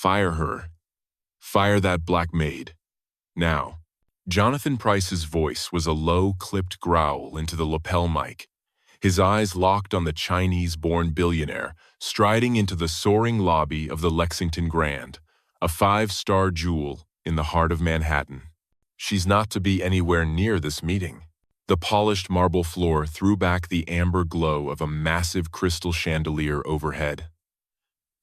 Fire her. Fire that black maid. Now. Jonathan Price's voice was a low, clipped growl into the lapel mic, his eyes locked on the Chinese-born billionaire striding into the soaring lobby of the Lexington Grand, a five-star jewel in the heart of Manhattan. She's not to be anywhere near this meeting. The polished marble floor threw back the amber glow of a massive crystal chandelier overhead.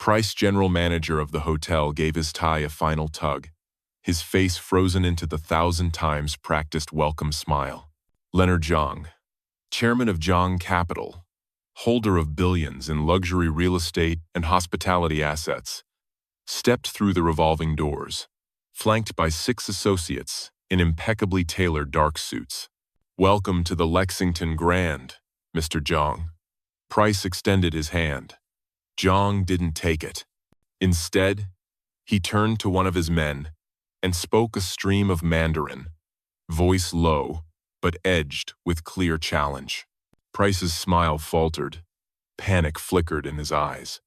Price, general manager of the hotel, gave his tie a final tug, his face frozen into the 1,000 times practiced welcome smile. Leonard Zhang, chairman of Zhang Capital, holder of billions in luxury real estate and hospitality assets, stepped through the revolving doors, flanked by 6 associates in impeccably tailored dark suits. "Welcome to the Lexington Grand, Mr. Zhang." Price extended his hand. Zhang didn't take it. Instead, he turned to one of his men and spoke a stream of Mandarin, voice low but edged with clear challenge. Price's smile faltered. Panic flickered in his eyes.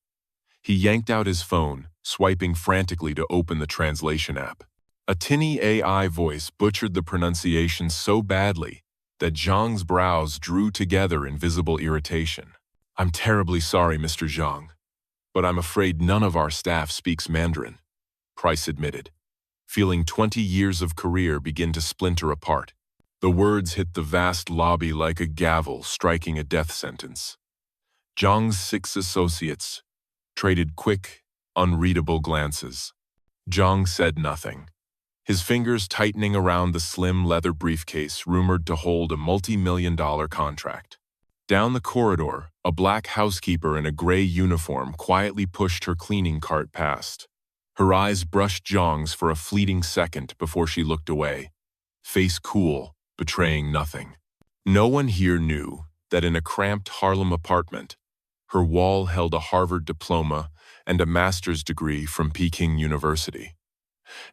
He yanked out his phone, swiping frantically to open the translation app. A tinny AI voice butchered the pronunciation so badly that Zhang's brows drew together in visible irritation. "I'm terribly sorry, Mr. Zhang, but I'm afraid none of our staff speaks Mandarin," Price admitted, feeling 20 years of career begin to splinter apart. The words hit the vast lobby like a gavel striking a death sentence. Zhang's 6 associates traded quick, unreadable glances. Zhang said nothing, his fingers tightening around the slim leather briefcase rumored to hold a multi-million-dollar contract. Down the corridor, a black housekeeper in a gray uniform quietly pushed her cleaning cart past. Her eyes brushed Zhang's for a fleeting second before she looked away, face cool, betraying nothing. No one here knew that in a cramped Harlem apartment, her wall held a Harvard diploma and a master's degree from Peking University.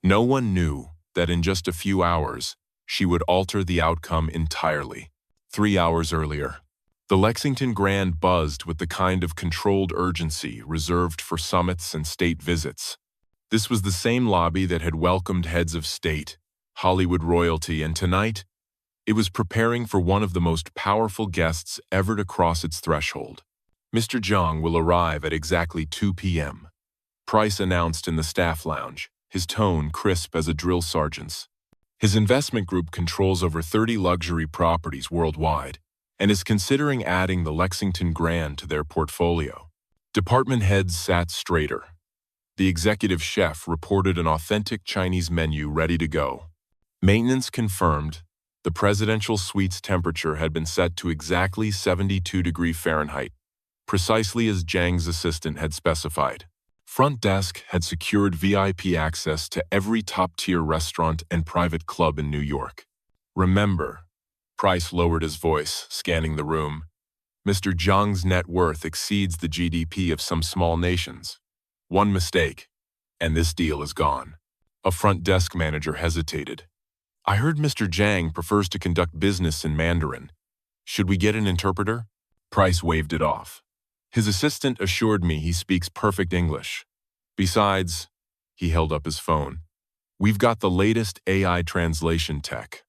No one knew that in just a few hours, she would alter the outcome entirely. 3 hours earlier, the Lexington Grand buzzed with the kind of controlled urgency reserved for summits and state visits. This was the same lobby that had welcomed heads of state, Hollywood royalty, and tonight, it was preparing for one of the most powerful guests ever to cross its threshold. "Mr. Zhang will arrive at exactly 2 p.m., Price announced in the staff lounge, his tone crisp as a drill sergeant's. His investment group controls over 30 luxury properties worldwide and is considering adding the Lexington Grand to their portfolio. Department heads sat straighter. The executive chef reported an authentic Chinese menu ready to go. Maintenance confirmed the presidential suite's temperature had been set to exactly 72 degrees Fahrenheit, precisely as Zhang's assistant had specified. Front desk had secured VIP access to every top-tier restaurant and private club in New York. "Remember," Price lowered his voice, scanning the room, "Mr. Zhang's net worth exceeds the GDP of some small nations. One mistake, and this deal is gone." A front desk manager hesitated. "I heard Mr. Zhang prefers to conduct business in Mandarin. Should we get an interpreter?" Price waved it off. "His assistant assured me he speaks perfect English. Besides," he held up his phone, "we've got the latest AI translation tech,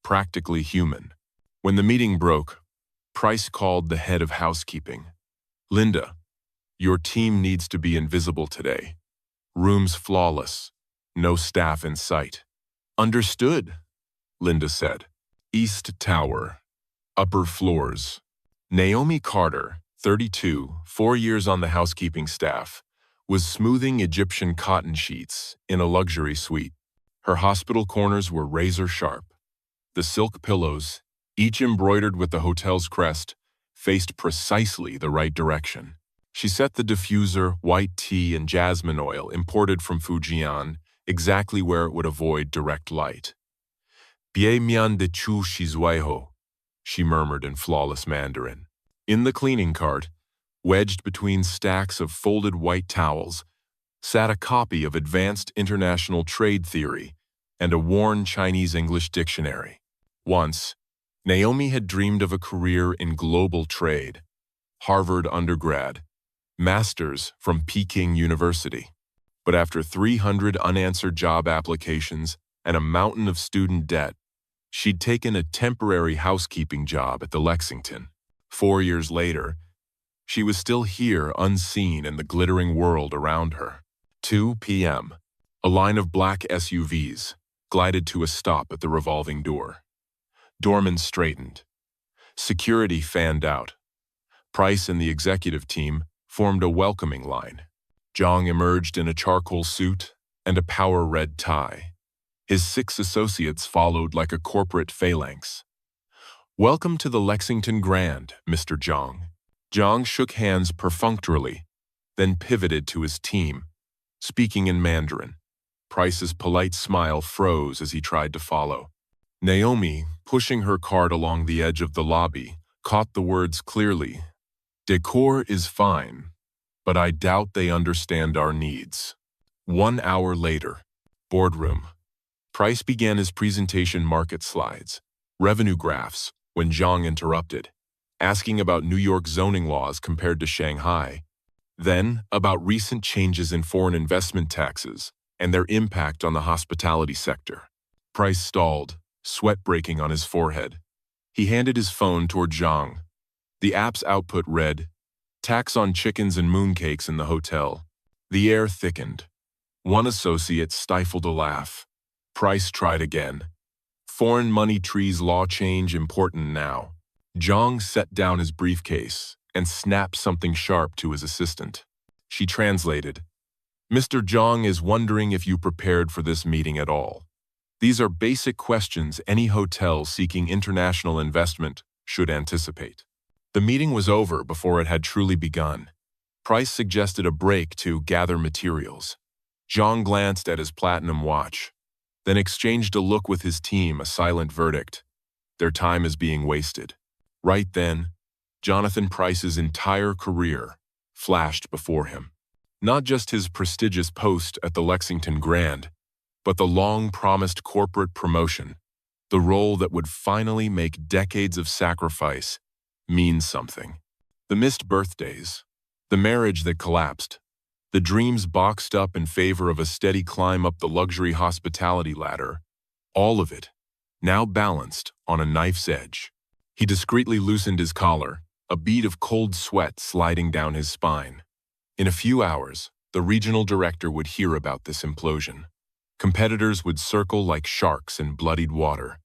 practically human." When the meeting broke, Price called the head of housekeeping. "Linda, your team needs to be invisible today. Rooms flawless, no staff in sight." "Understood," Linda said. East Tower, upper floors. Naomi Carter, 32, 4 years on the housekeeping staff, was smoothing Egyptian cotton sheets in a luxury suite. Her hospital corners were razor sharp. The silk pillows, each embroidered with the hotel's crest, faced precisely the right direction. She set the diffuser, white tea, and jasmine oil imported from Fujian exactly where it would avoid direct light. "Bien mian de chu shizueho," she murmured in flawless Mandarin. In the cleaning cart, wedged between stacks of folded white towels, sat a copy of Advanced International Trade Theory and a worn Chinese-English dictionary. Once, Naomi had dreamed of a career in global trade. Harvard undergrad, master's from Peking University. But after 300 unanswered job applications and a mountain of student debt, she'd taken a temporary housekeeping job at the Lexington. 4 years later, she was still here, unseen in the glittering world around her. 2 p.m. A line of black SUVs glided to a stop at the revolving door. Doorman straightened. Security fanned out. Price and the executive team formed a welcoming line. Zhang emerged in a charcoal suit and a power red tie. His 6 associates followed like a corporate phalanx. "Welcome to the Lexington Grand, Mr. Zhang." Zhang shook hands perfunctorily, then pivoted to his team, speaking in Mandarin. Price's polite smile froze as he tried to follow. Naomi, pushing her cart along the edge of the lobby, caught the words clearly. "Decor is fine, but I doubt they understand our needs." 1 hour later, boardroom. Price began his presentation market slides, revenue graphs, when Zhang interrupted, asking about New York zoning laws compared to Shanghai, then about recent changes in foreign investment taxes and their impact on the hospitality sector. Price stalled, sweat breaking on his forehead. He handed his phone toward Zhang. The app's output read, "Tax on chickens and mooncakes in the hotel." The air thickened. One associate stifled a laugh. Price tried again. "Foreign money trees law change important now." Zhang set down his briefcase and snapped something sharp to his assistant. She translated, "Mr. Zhang is wondering if you prepared for this meeting at all. These are basic questions any hotel seeking international investment should anticipate." The meeting was over before it had truly begun. Price suggested a break to gather materials. Zhang glanced at his platinum watch, then exchanged a look with his team, a silent verdict. Their time is being wasted. Right then, Jonathan Price's entire career flashed before him. Not just his prestigious post at the Lexington Grand, but the long-promised corporate promotion, the role that would finally make decades of sacrifice mean something. The missed birthdays, the marriage that collapsed, the dreams boxed up in favor of a steady climb up the luxury hospitality ladder, all of it now balanced on a knife's edge. He discreetly loosened his collar, a bead of cold sweat sliding down his spine. In a few hours, the regional director would hear about this implosion. Competitors would circle like sharks in bloodied water.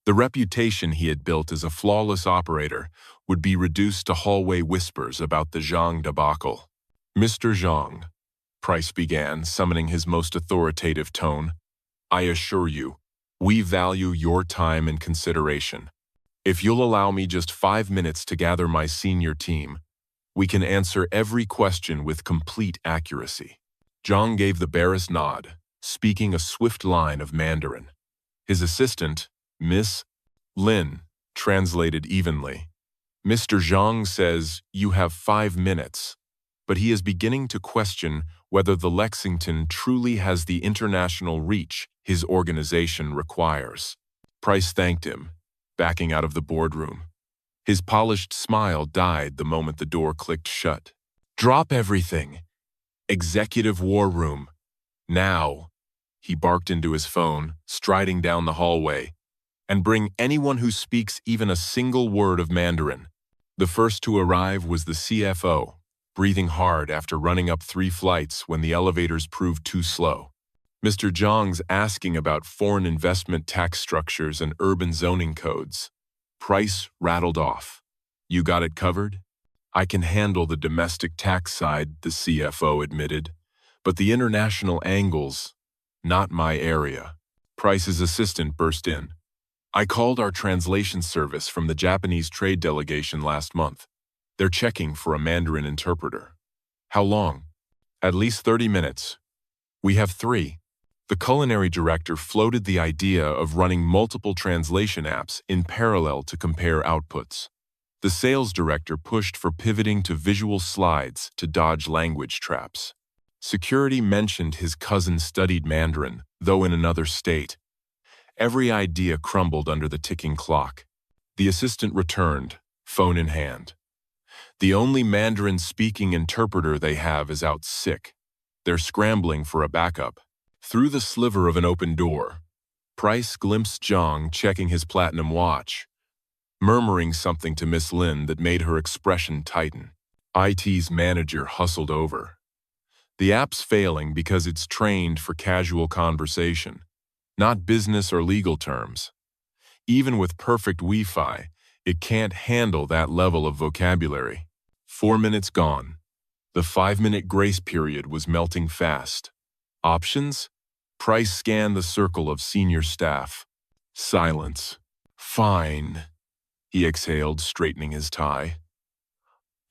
The reputation he had built as a flawless operator would be reduced to hallway whispers about the Zhang debacle. "Mr. Zhang," Price began, summoning his most authoritative tone, "I assure you, we value your time and consideration. If you'll allow me just 5 minutes to gather my senior team, we can answer every question with complete accuracy." Zhang gave the barest nod, speaking a swift line of Mandarin. His assistant, Miss Lin, translated evenly. "Mr. Zhang says you have 5 minutes, but he is beginning to question whether the Lexington truly has the international reach his organization requires." Price thanked him, backing out of the boardroom. His polished smile died the moment the door clicked shut. "Drop everything. Executive war room. Now," he barked into his phone, striding down the hallway, "and bring anyone who speaks even a single word of Mandarin." The first to arrive was the CFO, breathing hard after running up 3 flights when the elevators proved too slow. "Mr. Zhang's asking about foreign investment tax structures and urban zoning codes." Price rattled off. "You got it covered?" "I can handle the domestic tax side," the CFO admitted, "but the international angles, not my area." Price's assistant burst in. "I called our translation service from the Japanese trade delegation last month. They're checking for a Mandarin interpreter." "How long?" "At least 30 minutes. We have 3. The culinary director floated the idea of running multiple translation apps in parallel to compare outputs. The sales director pushed for pivoting to visual slides to dodge language traps. Security mentioned his cousin studied Mandarin, though in another state. Every idea crumbled under the ticking clock. The assistant returned, phone in hand. "The only Mandarin-speaking interpreter they have is out sick." They're scrambling for a backup. Through the sliver of an open door, Price glimpsed Zhang checking his platinum watch, murmuring something to Miss Lin that made her expression tighten. IT's manager hustled over. The app's failing because it's trained for casual conversation, not business or legal terms. Even with perfect Wi-Fi, it can't handle that level of vocabulary. 4 minutes gone. The 5-minute grace period was melting fast. Options? Price scanned the circle of senior staff. Silence. Fine, he exhaled, straightening his tie.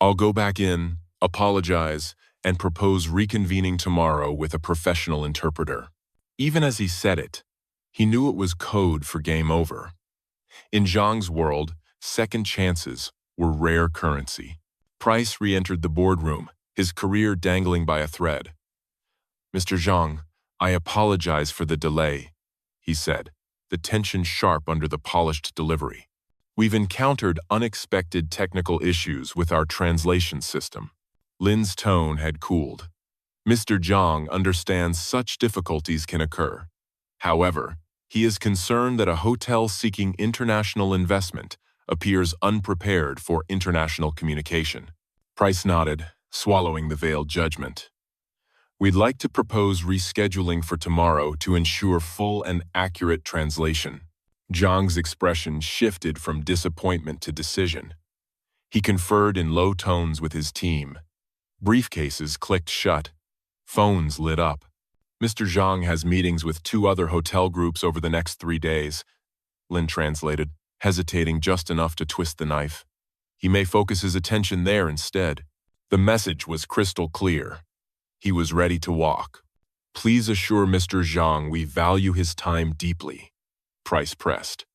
I'll go back in, apologize, and propose reconvening tomorrow with a professional interpreter. Even as he said it, he knew it was code for game over. In Zhang's world, second chances were rare currency. Price re-entered the boardroom, his career dangling by a thread. Mr. Zhang, I apologize for the delay, he said, the tension sharp under the polished delivery. We've encountered unexpected technical issues with our translation system. Lin's tone had cooled. Mr. Zhang understands such difficulties can occur. However, he is concerned that a hotel seeking international investment appears unprepared for international communication. Price nodded, swallowing the veiled judgment. We'd like to propose rescheduling for tomorrow to ensure full and accurate translation. Zhang's expression shifted from disappointment to decision. He conferred in low tones with his team. Briefcases clicked shut. Phones lit up. Mr. Zhang has meetings with 2 other hotel groups over the next 3 days, Lin translated, hesitating just enough to twist the knife. He may focus his attention there instead. The message was crystal clear. He was ready to walk. Please assure Mr. Zhang we value his time deeply, Price pressed.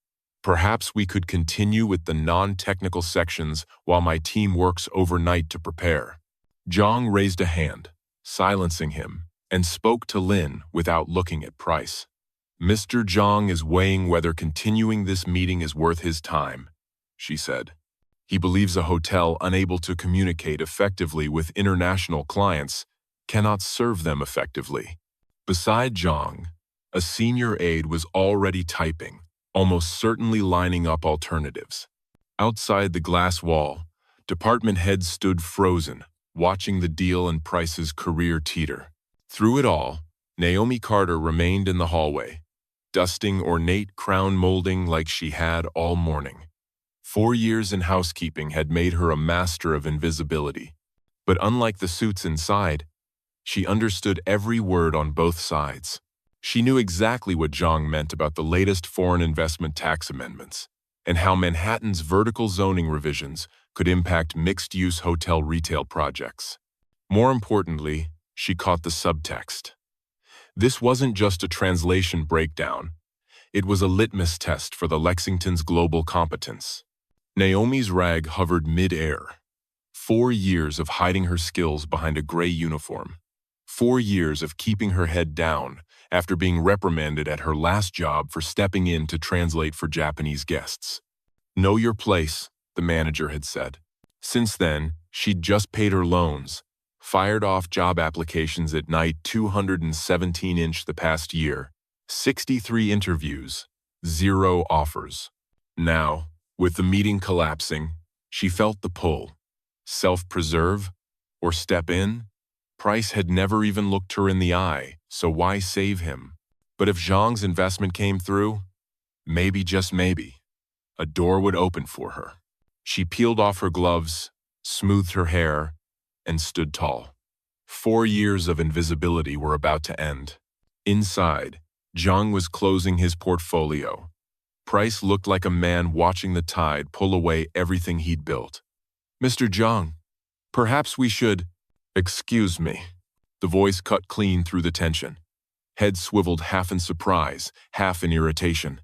Perhaps we could continue with the non-technical sections while my team works overnight to prepare. Zhang raised a hand, silencing him, and spoke to Lin without looking at Price. Mr. Zhang is weighing whether continuing this meeting is worth his time, she said. He believes a hotel unable to communicate effectively with international clients cannot serve them effectively. Beside Zhang, a senior aide was already typing, almost certainly lining up alternatives. Outside the glass wall, department heads stood frozen, watching the deal and Price's career teeter. Through it all, Naomi Carter remained in the hallway, dusting ornate crown molding like she had all morning. 4 years in housekeeping had made her a master of invisibility. But unlike the suits inside, she understood every word on both sides. She knew exactly what Zhang meant about the latest foreign investment tax amendments, and how Manhattan's vertical zoning revisions could impact mixed-use hotel retail projects. More importantly, she caught the subtext. This wasn't just a translation breakdown. It was a litmus test for the Lexington's global competence. Naomi's rag hovered mid-air. 4 years of hiding her skills behind a gray uniform. 4 years of keeping her head down after being reprimanded at her last job for stepping in to translate for Japanese guests. Know your place, the manager had said. Since then, she'd just paid her loans, fired off job applications at night 217-inch the past year, 63 interviews, 0 offers. Now, with the meeting collapsing, she felt the pull. Self-preserve or step in? Price had never even looked her in the eye, so why save him? But if Zhang's investment came through, maybe, just maybe, a door would open for her. She peeled off her gloves, smoothed her hair, and stood tall. 4 years of invisibility were about to end. Inside, Zhang was closing his portfolio. Price looked like a man watching the tide pull away everything he'd built. Mr. Zhang, perhaps we should— Excuse me. The voice cut clean through the tension. Head swiveled half in surprise, half in irritation.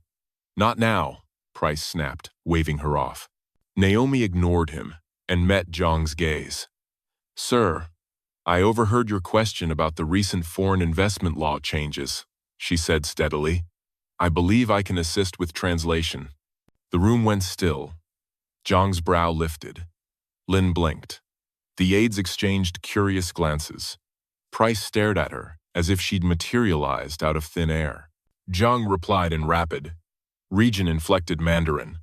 Not now, Price snapped, waving her off. Naomi ignored him and met Zhang's gaze. Sir, I overheard your question about the recent foreign investment law changes, she said steadily. I believe I can assist with translation. The room went still. Zhang's brow lifted. Lin blinked. The aides exchanged curious glances. Price stared at her, as if she'd materialized out of thin air. Zhang replied in rapid, region-inflected Mandarin,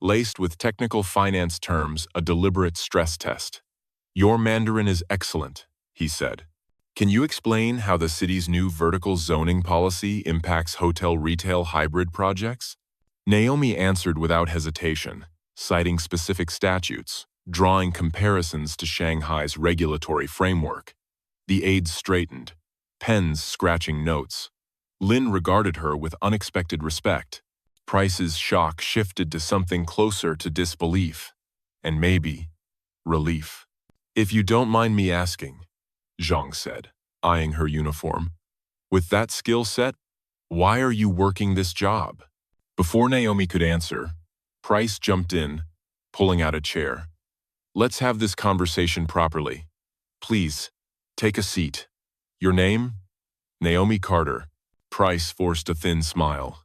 laced with technical finance terms, a deliberate stress test. Your Mandarin is excellent, he said. Can you explain how the city's new vertical zoning policy impacts hotel retail hybrid projects? Naomi answered without hesitation, citing specific statutes, drawing comparisons to Shanghai's regulatory framework. The aides straightened, pens scratching notes. Lin regarded her with unexpected respect. Price's shock shifted to something closer to disbelief, and maybe relief. If you don't mind me asking, Zhang said, eyeing her uniform, with that skill set, why are you working this job? Before Naomi could answer, Price jumped in, pulling out a chair. Let's have this conversation properly. Please, take a seat. Your name? Naomi Carter. Price forced a thin smile.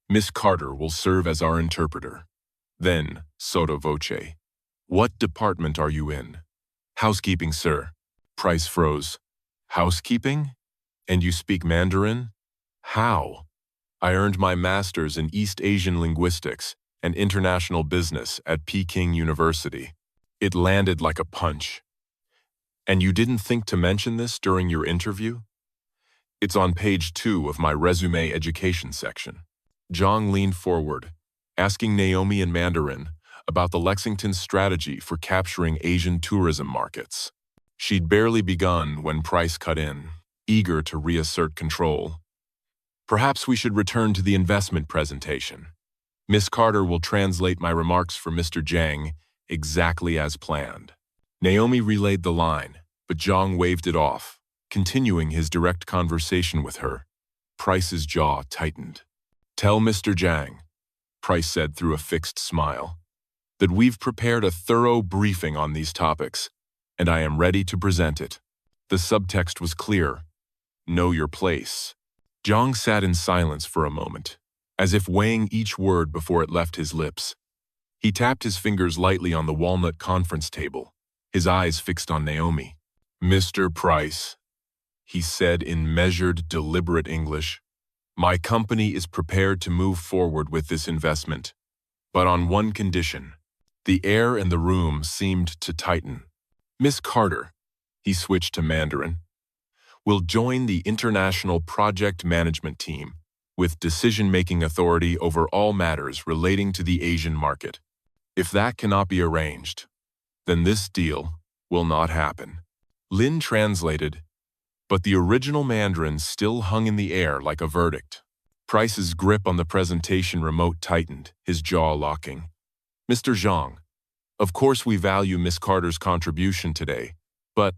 Miss Carter will serve as our interpreter. Then, sotto voce. What department are you in? Housekeeping, sir. Price froze. Housekeeping? And you speak Mandarin? How? I earned my master's in East Asian linguistics and international business at Peking University. It landed like a punch. And you didn't think to mention this during your interview? It's on page 2 of my resume education section. Zhang leaned forward, asking Naomi in Mandarin about the Lexington's strategy for capturing Asian tourism markets. She'd barely begun when Price cut in, eager to reassert control. Perhaps we should return to the investment presentation. Miss Carter will translate my remarks for Mr. Zhang exactly as planned. Naomi relayed the line, but Zhang waved it off, continuing his direct conversation with her. Price's jaw tightened. Tell Mr. Zhang, Price said through a fixed smile, that we've prepared a thorough briefing on these topics, and I am ready to present it. The subtext was clear. Know your place. Zhang sat in silence for a moment, as if weighing each word before it left his lips. He tapped his fingers lightly on the walnut conference table, his eyes fixed on Naomi. Mr. Price, he said in measured, deliberate English, my company is prepared to move forward with this investment, but on one condition. The air in the room seemed to tighten. Miss Carter, he switched to Mandarin, will join the international project management team with decision-making authority over all matters relating to the Asian market. If that cannot be arranged, then this deal will not happen. Lin translated, but the original Mandarin still hung in the air like a verdict. Price's grip on the presentation remote tightened, his jaw locking. Mr. Zhang, of course we value Miss Carter's contribution today, but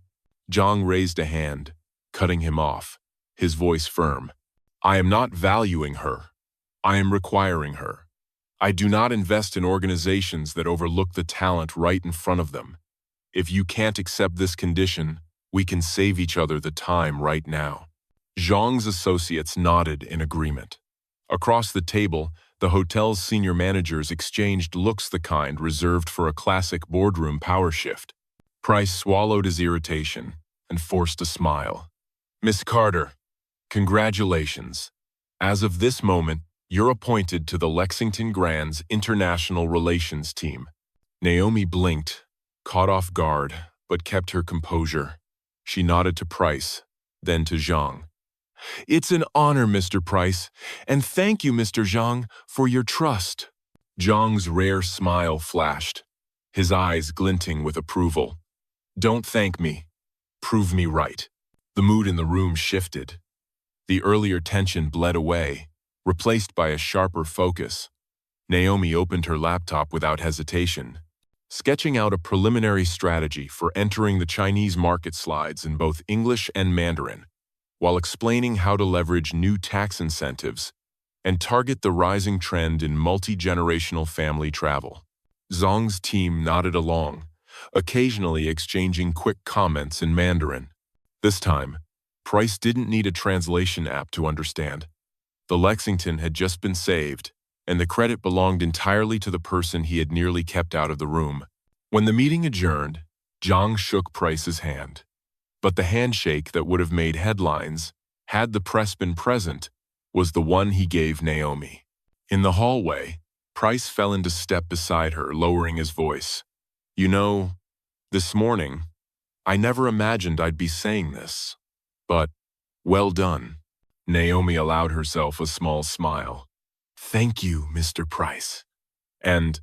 Zhang raised a hand, cutting him off, his voice firm. I am not valuing her. I am requiring her. I do not invest in organizations that overlook the talent right in front of them. If you can't accept this condition, we can save each other the time right now. Zhang's associates nodded in agreement. Across the table, the hotel's senior managers exchanged looks the kind reserved for a classic boardroom power shift. Price swallowed his irritation and forced a smile. Miss Carter, congratulations. As of this moment, you're appointed to the Lexington Grand's International Relations team. Naomi blinked, caught off guard, but kept her composure. She nodded to Price, then to Zhang. It's an honor, Mr. Price, and thank you, Mr. Zhang, for your trust. Zhang's rare smile flashed, his eyes glinting with approval. Don't thank me. Prove me right. The mood in the room shifted. The earlier tension bled away, replaced by a sharper focus. Naomi opened her laptop without hesitation, sketching out a preliminary strategy for entering the Chinese market slides in both English and Mandarin, while explaining how to leverage new tax incentives and target the rising trend in multi-generational family travel. Zhang's team nodded along, occasionally exchanging quick comments in Mandarin. This time, Price didn't need a translation app to understand. The Lexington had just been saved, and the credit belonged entirely to the person he had nearly kept out of the room. When the meeting adjourned, Zhang shook Price's hand. But the handshake that would have made headlines, had the press been present, was the one he gave Naomi. In the hallway, Price fell into step beside her, lowering his voice. "You know, this morning, I never imagined I'd be saying this. But, well done." Naomi allowed herself a small smile. "Thank you, Mr. Price. And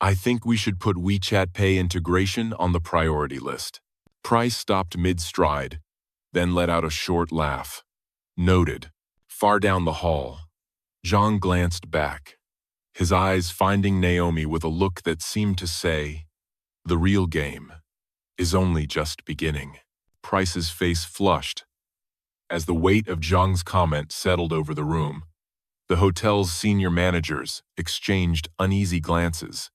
I think we should put WeChat Pay integration on the priority list." Price stopped mid-stride, then let out a short laugh. Noted. Far down the hall, Zhang glanced back, his eyes finding Naomi with a look that seemed to say, "The real game is only just beginning." Price's face flushed as the weight of Zhang's comment settled over the room. The hotel's senior managers exchanged uneasy glances.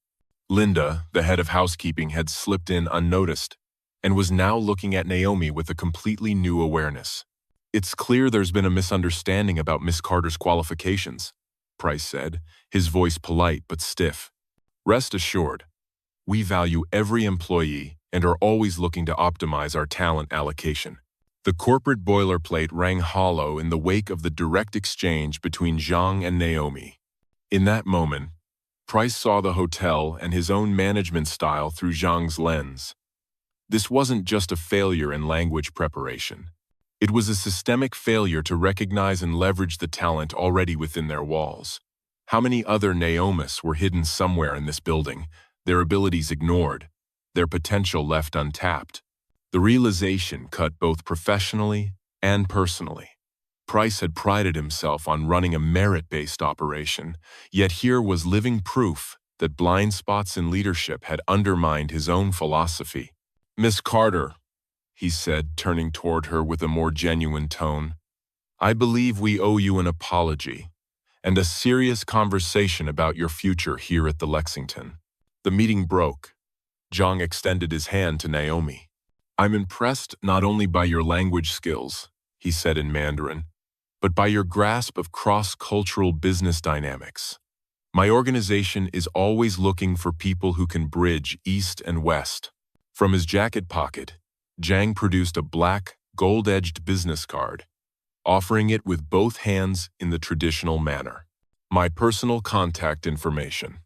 Linda, the head of housekeeping, had slipped in unnoticed and was now looking at Naomi with a completely new awareness. "It's clear there's been a misunderstanding about Miss Carter's qualifications," Price said, his voice polite but stiff. "Rest assured, we value every employee and are always looking to optimize our talent allocation." The corporate boilerplate rang hollow in the wake of the direct exchange between Zhang and Naomi. In that moment, Price saw the hotel and his own management style through Zhang's lens. This wasn't just a failure in language preparation. It was a systemic failure to recognize and leverage the talent already within their walls. How many other Naomis were hidden somewhere in this building, their abilities ignored, their potential left untapped? The realization cut both professionally and personally. Price had prided himself on running a merit-based operation, yet here was living proof that blind spots in leadership had undermined his own philosophy. "Miss Carter," he said, turning toward her with a more genuine tone, "I believe we owe you an apology and a serious conversation about your future here at the Lexington." The meeting broke. Zhang extended his hand to Naomi. "I'm impressed not only by your language skills," he said in Mandarin, "but by your grasp of cross-cultural business dynamics. My organization is always looking for people who can bridge East and West." From his jacket pocket, Zhang produced a black, gold-edged business card, offering it with both hands in the traditional manner. "My personal contact information.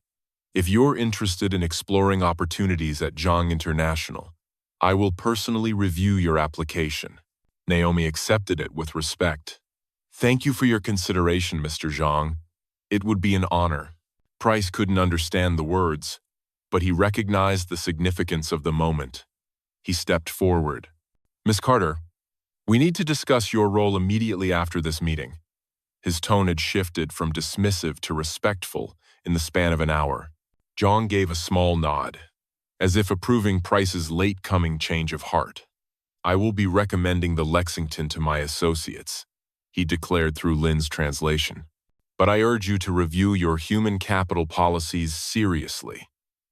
If you're interested in exploring opportunities at Zhang International, I will personally review your application." Naomi accepted it with respect. "Thank you for your consideration, Mr. Zhang. It would be an honor." Price couldn't understand the words, but he recognized the significance of the moment. He stepped forward. "Miss Carter, we need to discuss your role immediately after this meeting." His tone had shifted from dismissive to respectful in the span of an hour. Zhang gave a small nod, as if approving Price's late-coming change of heart. "I will be recommending the Lexington to my associates," he declared through Lin's translation. "But I urge you to review your human capital policies seriously.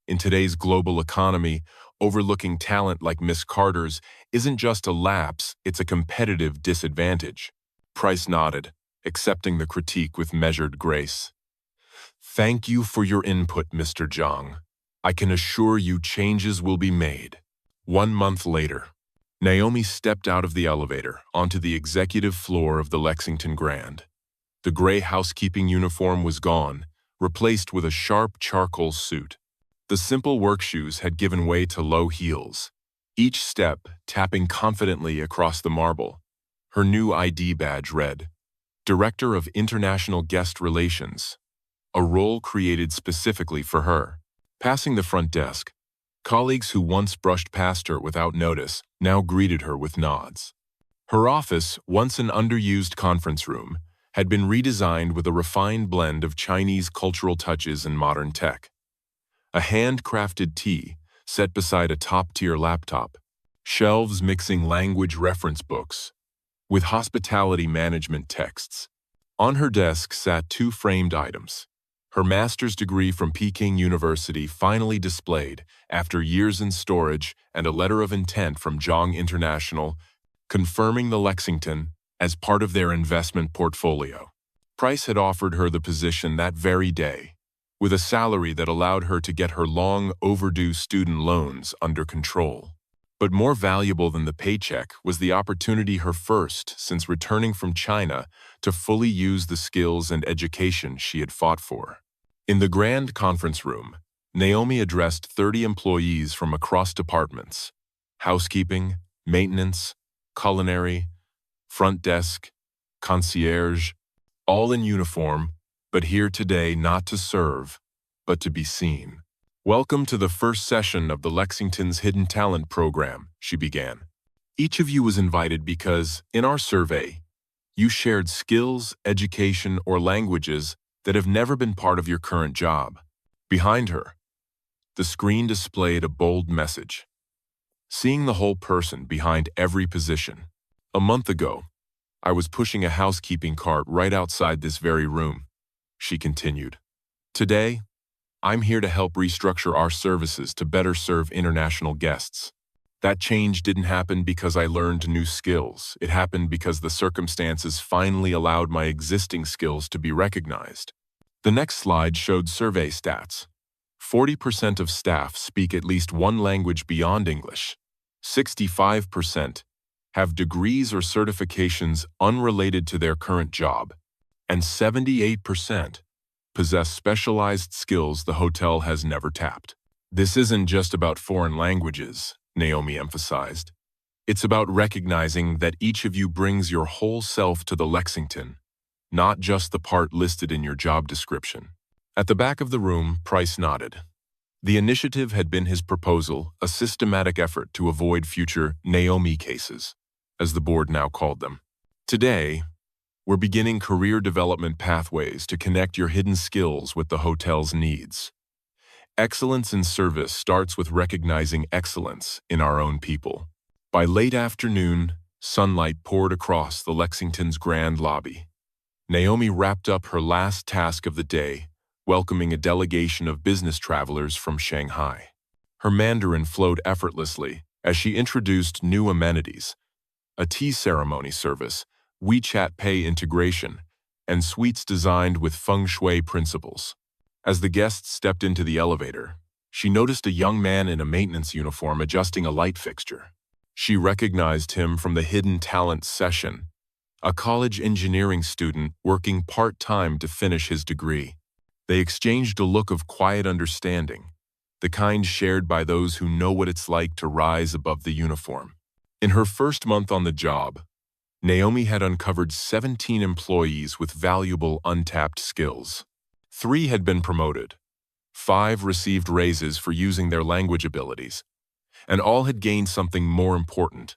In today's global economy, overlooking talent like Miss Carter's isn't just a lapse, it's a competitive disadvantage." Price nodded, accepting the critique with measured grace. "Thank you for your input, Mr. Zhang. I can assure you changes will be made." 1 month later, Naomi stepped out of the elevator onto the executive floor of the Lexington Grand. The gray housekeeping uniform was gone, replaced with a sharp charcoal suit. The simple work shoes had given way to low heels, each step tapping confidently across the marble. Her new ID badge read, Director of International Guest Relations, a role created specifically for her. Passing the front desk, colleagues who once brushed past her without notice now greeted her with nods. Her office, once an underused conference room, had been redesigned with a refined blend of Chinese cultural touches and modern tech. A handcrafted tea set beside a top-tier laptop, shelves mixing language reference books with hospitality management texts. On her desk sat 2 framed items. Her master's degree from Peking University finally displayed after years in storage, and a letter of intent from Zhang International confirming the Lexington as part of their investment portfolio. Price had offered her the position that very day, with a salary that allowed her to get her long overdue student loans under control. But more valuable than the paycheck was the opportunity, her first since returning from China, to fully use the skills and education she had fought for. In the grand conference room, Naomi addressed 30 employees from across departments: housekeeping, maintenance, culinary, front desk, concierge, all in uniform, but here today not to serve, but to be seen. "Welcome to the first session of the Lexington's Hidden Talent Program," she began. "Each of you was invited because, in our survey, you shared skills, education, or languages that have never been part of your current job." Behind her, the screen displayed a bold message: seeing the whole person behind every position. "A month ago, I was pushing a housekeeping cart right outside this very room," she continued. "Today, I'm here to help restructure our services to better serve international guests. That change didn't happen because I learned new skills. It happened because the circumstances finally allowed my existing skills to be recognized." The next slide showed survey stats. 40% of staff speak at least one language beyond English. 65% have degrees or certifications unrelated to their current job. And 78% possess specialized skills the hotel has never tapped. "This isn't just about foreign languages," Naomi emphasized. "It's about recognizing that each of you brings your whole self to the Lexington, not just the part listed in your job description." At the back of the room, Price nodded. The initiative had been his proposal, a systematic effort to avoid future Naomi cases, as the board now called them. "Today, we're beginning career development pathways to connect your hidden skills with the hotel's needs. Excellence in service starts with recognizing excellence in our own people." By late afternoon, sunlight poured across the Lexington's grand lobby. Naomi wrapped up her last task of the day, welcoming a delegation of business travelers from Shanghai. Her Mandarin flowed effortlessly as she introduced new amenities: a tea ceremony service, WeChat Pay integration, and suites designed with feng shui principles. As the guests stepped into the elevator, she noticed a young man in a maintenance uniform adjusting a light fixture. She recognized him from the hidden talent session, a college engineering student working part-time to finish his degree. They exchanged a look of quiet understanding, the kind shared by those who know what it's like to rise above the uniform. In her first month on the job, Naomi had uncovered 17 employees with valuable untapped skills. 3 had been promoted, 5 received raises for using their language abilities, and all had gained something more important: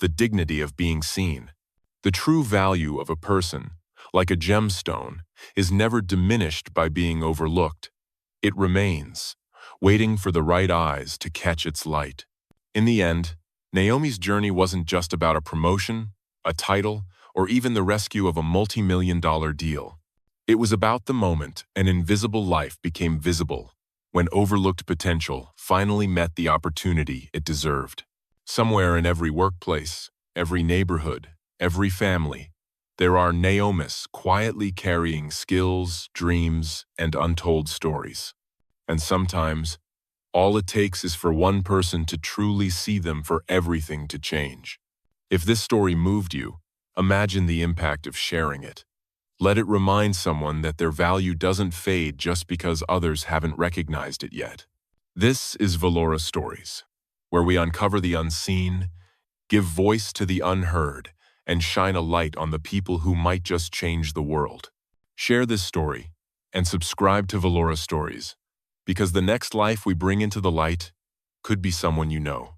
the dignity of being seen. The true value of a person, like a gemstone, is never diminished by being overlooked. It remains, waiting for the right eyes to catch its light. In the end, Naomi's journey wasn't just about a promotion, a title, or even the rescue of a multi-million-dollar deal. It was about the moment an invisible life became visible, when overlooked potential finally met the opportunity it deserved. Somewhere in every workplace, every neighborhood, every family, there are Naomis quietly carrying skills, dreams, and untold stories. And sometimes, all it takes is for one person to truly see them for everything to change. If this story moved you, imagine the impact of sharing it. Let it remind someone that their value doesn't fade just because others haven't recognized it yet. This is Velora Stories, where we uncover the unseen, give voice to the unheard, and shine a light on the people who might just change the world. Share this story and subscribe to Velora Stories, because the next life we bring into the light could be someone you know.